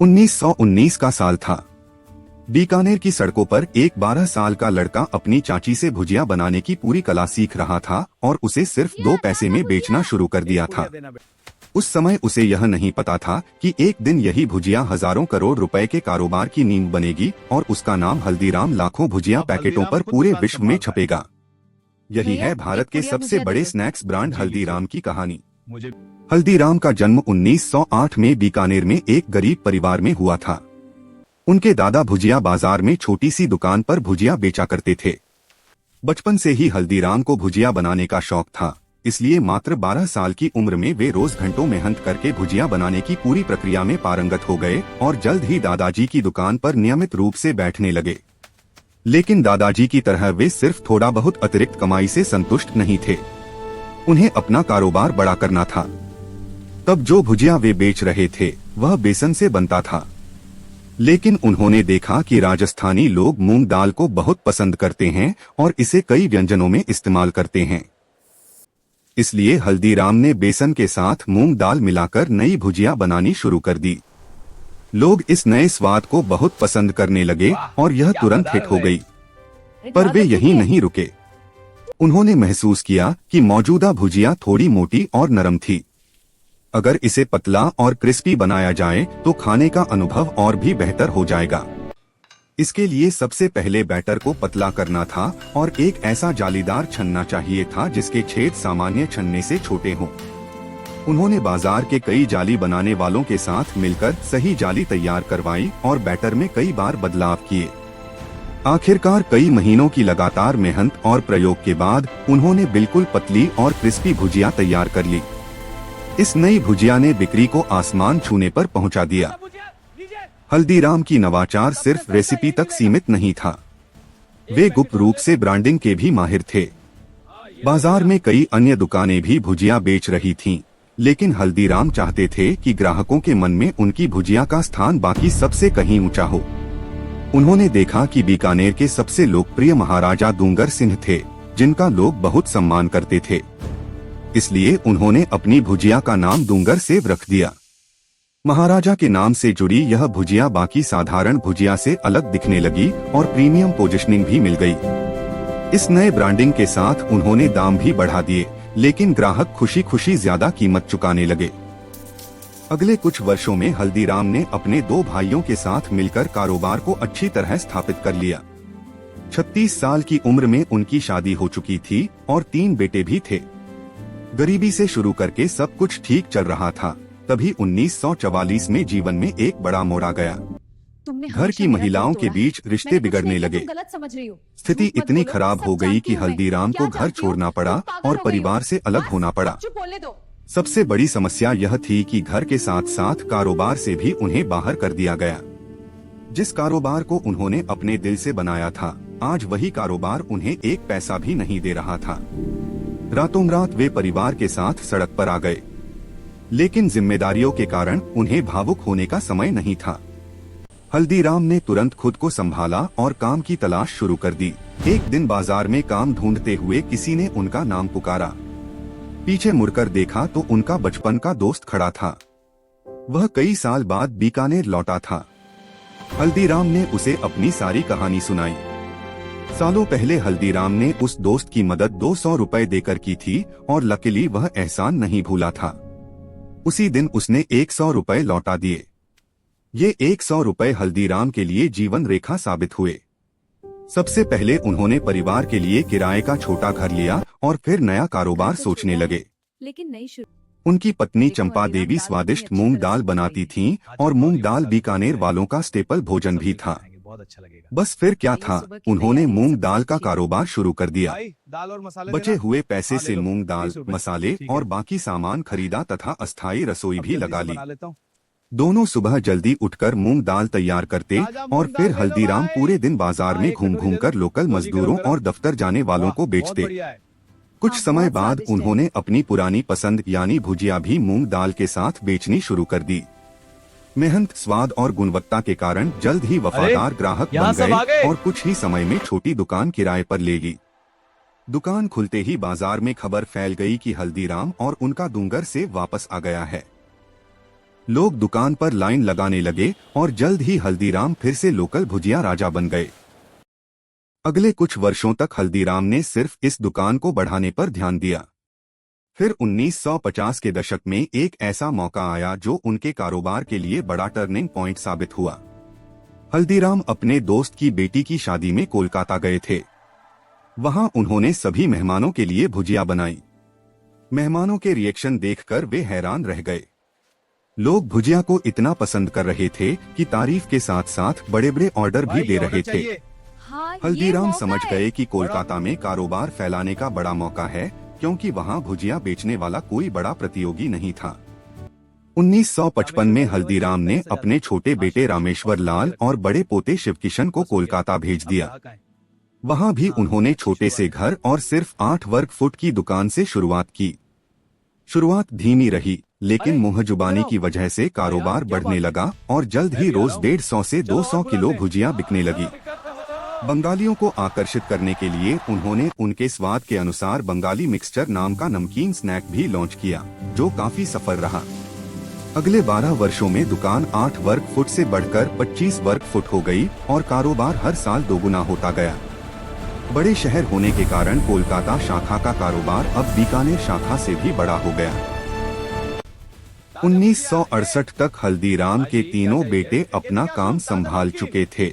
1919 का साल था। बीकानेर की सड़कों पर एक 12 साल का लड़का अपनी चाची से भुजिया बनाने की पूरी कला सीख रहा था और उसे सिर्फ 2 पैसे में बेचना शुरू कर दिया था। उस समय उसे यह नहीं पता था कि एक दिन यही भुजिया हजारों करोड़ रुपए के कारोबार की नींव बनेगी और उसका नाम हल्दीराम लाखों भुजिया पैकेटों पर पूरे विश्व में छपेगा। यही है भारत के सबसे बड़े स्नैक्स ब्रांड हल्दीराम की कहानी। हल्दीराम का जन्म 1908 में बीकानेर में एक गरीब परिवार में हुआ था। उनके दादा भुजिया बाजार में छोटी सी दुकान पर भुजिया बेचा करते थे। बचपन से ही हल्दीराम को भुजिया बनाने का शौक था, इसलिए मात्र 12 साल की उम्र में वे रोज घंटों मेहनत करके भुजिया बनाने की पूरी प्रक्रिया में पारंगत हो गए और जल्द ही दादाजी की दुकान पर नियमित रूप से बैठने लगे। लेकिन दादाजी की तरह वे सिर्फ थोड़ा बहुत अतिरिक्त कमाई से संतुष्ट नहीं थे। उन्हें अपना कारोबार बड़ा करना था। तब जो भुजिया वे बेच रहे थे वह बेसन से बनता था, लेकिन उन्होंने देखा कि राजस्थानी लोग मूंग दाल को बहुत पसंद करते हैं और इसे कई व्यंजनों में इस्तेमाल करते हैं। इसलिए हल्दीराम ने बेसन के साथ मूंग दाल मिलाकर नई भुजिया बनानी शुरू कर दी। लोग इस नए स्वाद को बहुत पसंद करने लगे और यह तुरंत हिट हो गई। पर वे यहीं नहीं रुके। उन्होंने महसूस किया कि मौजूदा भुजिया थोड़ी मोटी और नरम थी। अगर इसे पतला और क्रिस्पी बनाया जाए तो खाने का अनुभव और भी बेहतर हो जाएगा। इसके लिए सबसे पहले बैटर को पतला करना था और एक ऐसा जालीदार छन्ना चाहिए था जिसके छेद सामान्य छन्ने से छोटे हों। उन्होंने बाजार के कई जाली बनाने वालों के साथ मिलकर सही जाली तैयार करवाई और बैटर में कई बार बदलाव किए। आखिरकार कई महीनों की लगातार मेहनत और प्रयोग के बाद उन्होंने बिल्कुल पतली और क्रिस्पी भुजिया तैयार कर ली। इस नई भुजिया ने बिक्री को आसमान छूने पर पहुंचा दिया। हल्दीराम की नवाचार सिर्फ रेसिपी तक सीमित नहीं था, वे गुप्त रूप से ब्रांडिंग के भी माहिर थे। बाजार में कई अन्य दुकानें भी भुजिया बेच रही थीं, लेकिन हल्दीराम चाहते थे कि ग्राहकों के मन में उनकी भुजिया का स्थान बाकी सबसे कहीं ऊंचा हो। उन्होंने देखा कि बीकानेर के सबसे लोकप्रिय महाराजा दूंगर सिंह थे, जिनका लोग बहुत सम्मान करते थे। इसलिए उन्होंने अपनी भुजिया का नाम दूंगर सेव रख दिया। महाराजा के नाम से जुड़ी यह भुजिया बाकी साधारण भुजिया से अलग दिखने लगी और प्रीमियम पोजीशनिंग भी मिल गई। इस नए ब्रांडिंग के साथ उन्होंने दाम भी बढ़ा दिए, लेकिन ग्राहक खुशी खुशी ज्यादा कीमत चुकाने लगे। अगले कुछ वर्षों में हल्दीराम ने अपने 2 भाइयों के साथ मिलकर कारोबार को अच्छी तरह स्थापित कर लिया। 36 साल की उम्र में उनकी शादी हो चुकी थी और 3 बेटे भी थे। गरीबी से शुरू करके सब कुछ ठीक चल रहा था। तभी 1944 में जीवन में एक बड़ा मोड़ आ गया। घर की महिलाओं के बीच रिश्ते बिगड़ने लगे। स्थिति इतनी खराब हो गई कि हल्दीराम को घर छोड़ना पड़ा और परिवार से अलग होना पड़ा। सबसे बड़ी समस्या यह थी कि घर के साथ साथ कारोबार से भी उन्हें बाहर कर दिया गया। जिस कारोबार को उन्होंने अपने दिल से बनाया था, आज वही कारोबार उन्हें एक पैसा भी नहीं दे रहा था। रातों रात वे परिवार के साथ सड़क पर आ गए, लेकिन जिम्मेदारियों के कारण उन्हें भावुक होने का समय नहीं था। हल्दीराम ने तुरंत खुद को संभाला और काम की तलाश शुरू कर दी। एक दिन बाजार में काम ढूंढते हुए किसी ने उनका नाम पुकारा। पीछे मुड़कर देखा तो उनका बचपन का दोस्त खड़ा था। वह कई साल बाद बीकानेर लौटा था। हल्दीराम ने उसे अपनी सारी कहानी सुनाई। सालों पहले हल्दीराम ने उस दोस्त की मदद 200 रुपए देकर की थी और लकीली वह एहसान नहीं भूला था। उसी दिन उसने 100 रुपए लौटा दिए। ये 100 रुपए हल्दीराम के लिए जीवन रेखा साबित हुए। सबसे पहले उन्होंने परिवार के लिए किराए का छोटा घर लिया और फिर नया कारोबार सोचने लगे। उनकी पत्नी चंपा देवी स्वादिष्ट मूंग दाल बनाती थीं और मूंग दाल बीकानेर वालों का स्टेपल भोजन भी था। बस फिर क्या था, उन्होंने मूंग दाल का कारोबार शुरू कर दिया। बचे हुए पैसे से मूंग दाल, मसाले और बाकी सामान खरीदा तथा अस्थायी रसोई भी लगा ली। दोनों सुबह जल्दी उठकर मूंग दाल तैयार करते और फिर हल्दीराम पूरे दिन बाजार में घूम घूम कर लोकल मजदूरों और दफ्तर जाने वालों को बेचते। कुछ समय बाद उन्होंने अपनी पुरानी पसंद यानी भुजिया भी मूंग दाल के साथ बेचनी शुरू कर दी। मेहनत, स्वाद और गुणवत्ता के कारण जल्द ही वफादार ग्राहक बन गए और कुछ ही समय में छोटी दुकान किराए पर ले ली। दुकान खुलते ही बाजार में खबर फैल गई कि हल्दीराम और उनका दूंगर सेव वापस आ गया है। लोग दुकान पर लाइन लगाने लगे और जल्द ही हल्दीराम फिर से लोकल भुजिया राजा बन गए। अगले कुछ वर्षों तक हल्दीराम ने सिर्फ इस दुकान को बढ़ाने पर ध्यान दिया। फिर 1950 के दशक में एक ऐसा मौका आया जो उनके कारोबार के लिए बड़ा टर्निंग पॉइंट साबित हुआ। हल्दीराम अपने दोस्त की बेटी की शादी में कोलकाता गए थे। वहां उन्होंने सभी मेहमानों के लिए भुजिया बनाई। मेहमानों के रिएक्शन देखकर वे हैरान रह गए। लोग भुजिया को इतना पसंद कर रहे थे कि तारीफ के साथ साथ बड़े बड़े ऑर्डर भी दे रहे थे। हल्दीराम समझ गए कि कोलकाता में कारोबार फैलाने का बड़ा मौका है, क्योंकि वहां भुजिया बेचने वाला कोई बड़ा प्रतियोगी नहीं था। 1955 में हल्दीराम ने अपने छोटे बेटे रामेश्वर लाल और बड़े पोते शिवकिशन को कोलकाता भेज दिया। वहां भी उन्होंने छोटे से घर और सिर्फ 8 वर्ग फुट की दुकान से शुरुआत की। शुरुआत धीमी रही, लेकिन मुंहजुबानी की वजह से कारोबार बढ़ने लगा और जल्द ही रोज 150 से 200 किलो भुजिया बिकने लगी। बंगालियों को आकर्षित करने के लिए उन्होंने उनके स्वाद के अनुसार बंगाली मिक्सचर नाम का नमकीन स्नैक भी लॉन्च किया, जो काफी सफल रहा। अगले 12 वर्षों में दुकान 8 वर्ग फुट से बढ़कर 25 वर्ग फुट हो गई और कारोबार हर साल दोगुना होता गया। बड़े शहर होने के कारण कोलकाता शाखा का कारोबार अब बीकानेर शाखा से भी बड़ा हो गया। 1968 तक हल्दीराम के तीनों बेटे अपना काम संभाल चुके थे।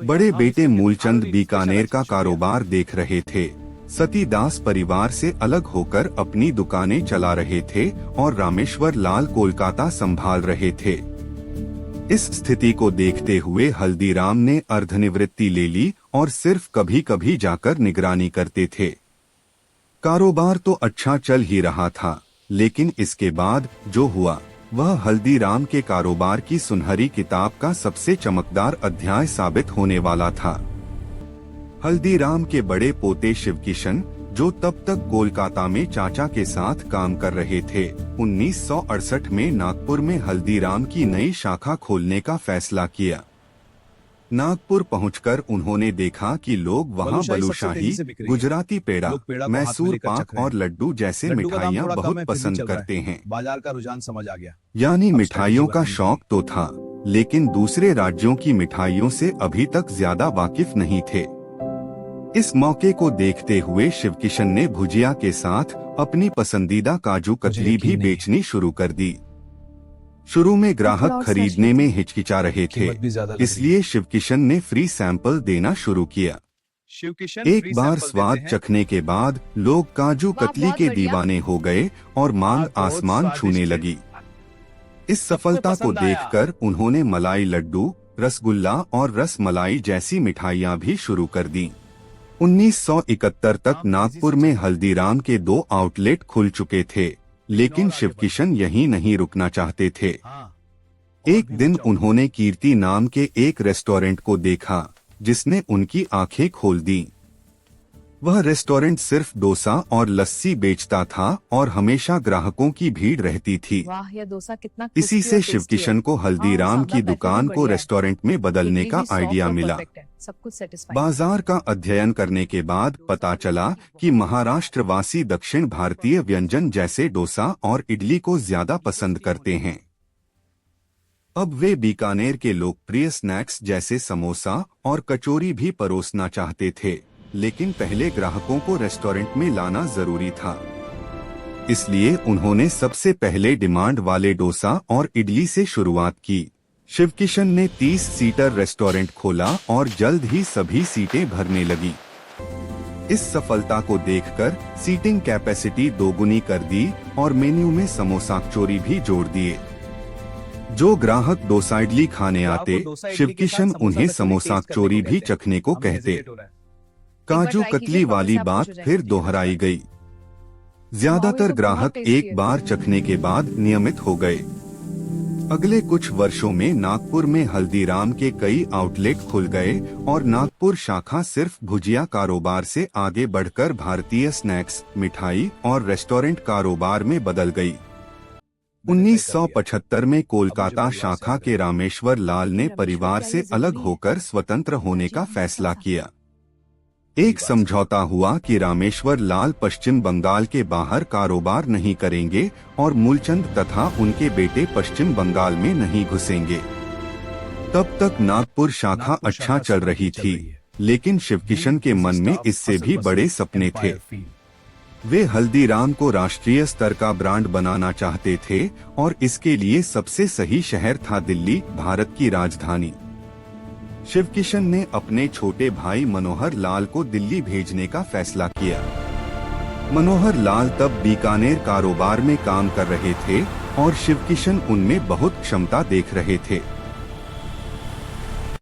बड़े बेटे मूलचंद बीकानेर का कारोबार देख रहे थे, सतीदास परिवार से अलग होकर अपनी दुकानें चला रहे थे और रामेश्वर लाल कोलकाता संभाल रहे थे। इस स्थिति को देखते हुए हल्दीराम ने अर्धनिवृत्ति ले ली और सिर्फ कभी कभी जाकर निगरानी करते थे। कारोबार तो अच्छा चल ही रहा था, लेकिन इसके बाद जो हुआ वह हल्दीराम के कारोबार की सुनहरी किताब का सबसे चमकदार अध्याय साबित होने वाला था। हल्दीराम के बड़े पोते शिवकिशन, जो तब तक कोलकाता में चाचा के साथ काम कर रहे थे, 1968 में नागपुर में हल्दीराम की नई शाखा खोलने का फैसला किया। नागपुर पहुंचकर उन्होंने देखा कि लोग वहां बलूशाही, गुजराती पेड़ा, मैसूर पाक और लड्डू जैसे मिठाइयां बहुत पसंद करते हैं। बाजार का रुझान समझ आ गया। यानी मिठाइयों का शौक तो था, लेकिन दूसरे राज्यों की मिठाइयों से अभी तक ज्यादा वाकिफ नहीं थे। इस मौके को देखते हुए शिवकिशन ने भुजिया के साथ अपनी पसंदीदा काजू कतली भी बेचनी शुरू कर दी। शुरू में ग्राहक खरीदने में हिचकिचा रहे थे, इसलिए शिवकिशन ने फ्री सैंपल देना शुरू किया। एक बार स्वाद चखने के बाद लोग काजू कतली के दीवाने हो गए और मांग आसमान छूने लगी। इस सफलता को देखकर उन्होंने मलाई लड्डू, रसगुल्ला और रस मलाई जैसी मिठाइयां भी शुरू कर दी। 1971 तक नागपुर में हल्दीराम के 2 आउटलेट खुल चुके थे, लेकिन शिवकिशन यहीं नहीं रुकना चाहते थे। एक दिन उन्होंने कीर्ति नाम के एक रेस्टोरेंट को देखा, जिसने उनकी आंखें खोल दी। वह रेस्टोरेंट सिर्फ डोसा और लस्सी बेचता था और हमेशा ग्राहकों की भीड़ रहती थी। वाह, यह डोसा कितना इसी से शिवकिशन को हल्दीराम की दुकान को रेस्टोरेंट में बदलने का आइडिया मिला। सब कुछ सेटिस्फाइड। बाजार का अध्ययन करने के बाद पता चला कि महाराष्ट्रवासी दक्षिण भारतीय व्यंजन जैसे डोसा और इडली को ज्यादा पसंद करते हैं। अब वे बीकानेर के लोकप्रिय स्नैक्स जैसे समोसा और कचौरी भी परोसना चाहते थे, लेकिन पहले ग्राहकों को रेस्टोरेंट में लाना जरूरी था। इसलिए उन्होंने सबसे पहले डिमांड वाले डोसा और इडली से शुरुआत की। शिवकिशन ने 30 सीटर रेस्टोरेंट खोला और जल्द ही सभी सीटें भरने लगी। इस सफलता को देखकर सीटिंग कैपेसिटी दोगुनी कर दी और मेन्यू में समोसा कचौरी भी जोड़ दिए। जो ग्राहक डोसा इडली खाने आते, शिवकिशन उन्हें समोसा कचौरी भी चखने को कहते। काजू कतली वाली बात फिर दोहराई गई। ज्यादातर ग्राहक एक बार चखने के बाद नियमित हो गए। अगले कुछ वर्षों में नागपुर में हल्दीराम के कई आउटलेट खुल गए और नागपुर शाखा सिर्फ भुजिया कारोबार से आगे बढ़कर भारतीय स्नैक्स, मिठाई और रेस्टोरेंट कारोबार में बदल गई। 1975 में कोलकाता शाखा के रामेश्वर लाल ने परिवार से अलग होकर स्वतंत्र होने का फैसला किया। एक समझौता हुआ कि रामेश्वर लाल पश्चिम बंगाल के बाहर कारोबार नहीं करेंगे और मूलचंद तथा उनके बेटे पश्चिम बंगाल में नहीं घुसेंगे। तब तक नागपुर शाखा अच्छा चल रही थी, लेकिन शिवकिशन के मन में इससे भी बड़े सपने थे। वे हल्दीराम को राष्ट्रीय स्तर का ब्रांड बनाना चाहते थे और इसके लिए सबसे सही शहर था दिल्ली, भारत की राजधानी। शिवकिशन ने अपने छोटे भाई मनोहर लाल को दिल्ली भेजने का फैसला किया। मनोहर लाल तब बीकानेर कारोबार में काम कर रहे थे और शिवकिशन उनमें बहुत क्षमता देख रहे थे।